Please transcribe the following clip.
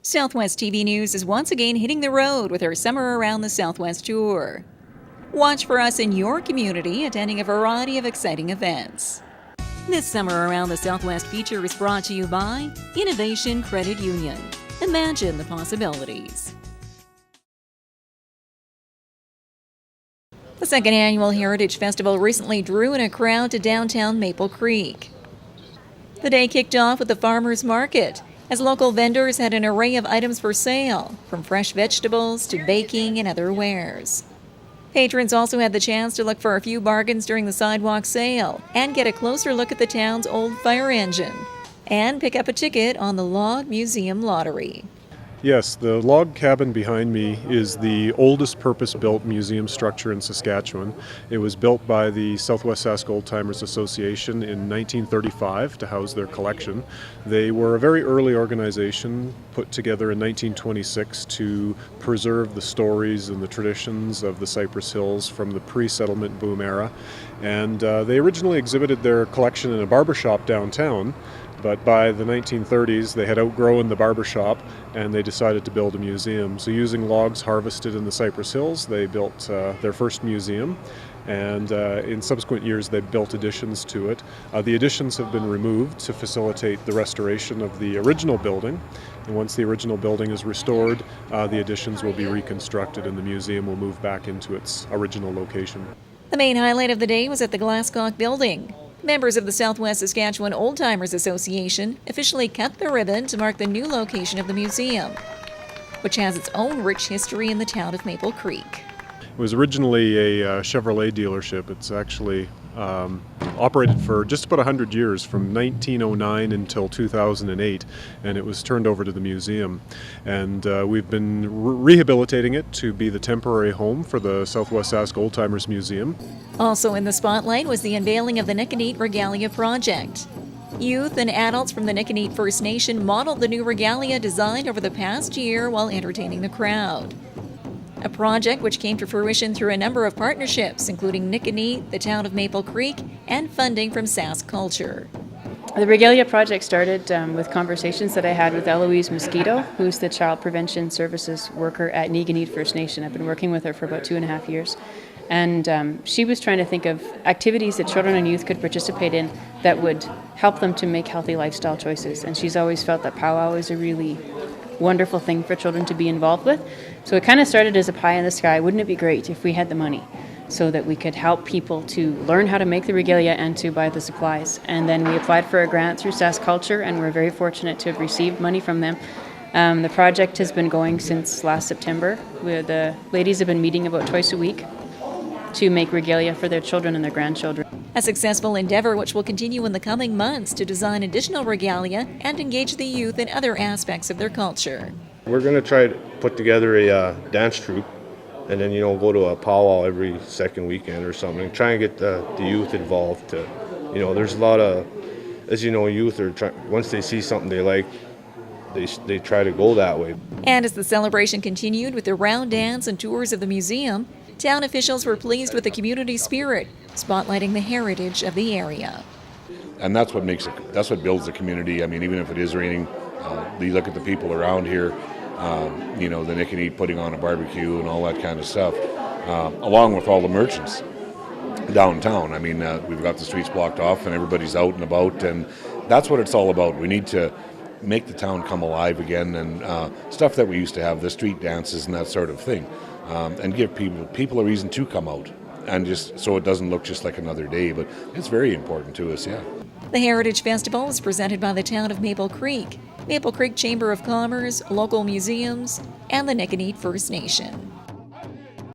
Southwest TV News is once again hitting the road with our Summer Around the Southwest tour. Watch for us in your community attending a variety of exciting events. This Summer Around the Southwest feature is brought to you by Innovation Credit Union. Imagine the possibilities. The second annual Heritage Festival recently drew in a crowd to downtown Maple Creek. The day kicked off with the farmers market, as local vendors had an array of items for sale, from fresh vegetables to baking and other wares. Patrons also had the chance to look for a few bargains during the sidewalk sale and get a closer look at the town's old fire engine and pick up a ticket on the Log Museum Lottery. Yes, the log cabin behind me is the oldest purpose-built museum structure in Saskatchewan. It was built by the Southwest Sask Old Timers Association in 1935 to house their collection. They were a very early organization put together in 1926 to preserve the stories and the traditions of the Cypress Hills from the pre-settlement boom era. And they originally exhibited their collection in a barbershop downtown. But by the 1930s, they had outgrown the barbershop and they decided to build a museum. So using logs harvested in the Cypress Hills, they built their first museum. And in subsequent years, they built additions to it. The additions have been removed to facilitate the restoration of the original building. And once the original building is restored, the additions will be reconstructed and the museum will move back into its original location. The main highlight of the day was at the Glasscock Building. Members of the Southwest Saskatchewan Old Timers Association officially cut the ribbon to mark the new location of the museum, which has its own rich history in the town of Maple Creek. It was originally a Chevrolet dealership. It's actually operated for just about 100 years, from 1909 until 2008, and it was turned over to the museum. And we've been rehabilitating it to be the temporary home for the Southwest Sask Old Timers Museum. Also in the spotlight was the unveiling of the Nickondeet Regalia project. Youth and adults from the Nickondeet First Nation modeled the new regalia designed over the past year while entertaining the crowd. A project which came to fruition through a number of partnerships, including Nickondeet, the town of Maple Creek, and funding from Sask Culture. The Regalia project started with conversations that I had with Eloise Mosquito, who's the Child Prevention Services worker at Nickondeet First Nation. I've been working with her for about 2.5 years. And she was trying to think of activities that children and youth could participate in that would help them to make healthy lifestyle choices. And she's always felt that powwow is a really wonderful thing for children to be involved with. So it kind of started as a pie in the sky. Wouldn't it be great if we had the money so that we could help people to learn how to make the regalia and to buy the supplies? And then we applied for a grant through Sask Culture, and we're very fortunate to have received money from them. The project has been going since last September, where the ladies have been meeting about twice a week to make regalia for their children and their grandchildren. A successful endeavor which will continue in the coming months to design additional regalia and engage the youth in other aspects of their culture. We're going to try to put together a dance troupe and then, go to a powwow every second weekend or something. Try and get the youth involved. There's a lot of, as you know, youth are once they see something they like, they try to go that way. And as the celebration continued with the round dance and tours of the museum, town officials were pleased with the community spirit, spotlighting the heritage of the area. And that's what builds the community. I mean, even if it is raining, you look at the people around here, the Nickondeet putting on a barbecue and all that kind of stuff, along with all the merchants downtown. I mean, we've got the streets blocked off and everybody's out and about, and that's what it's all about. We need to make the town come alive again, and stuff that we used to have, the street dances and that sort of thing. And give people a reason to come out, and just so it doesn't look just like another day. But it's very important to us, yeah. The Heritage Festival was presented by the town of Maple Creek, Maple Creek Chamber of Commerce, local museums, and the Nickondeet First Nation.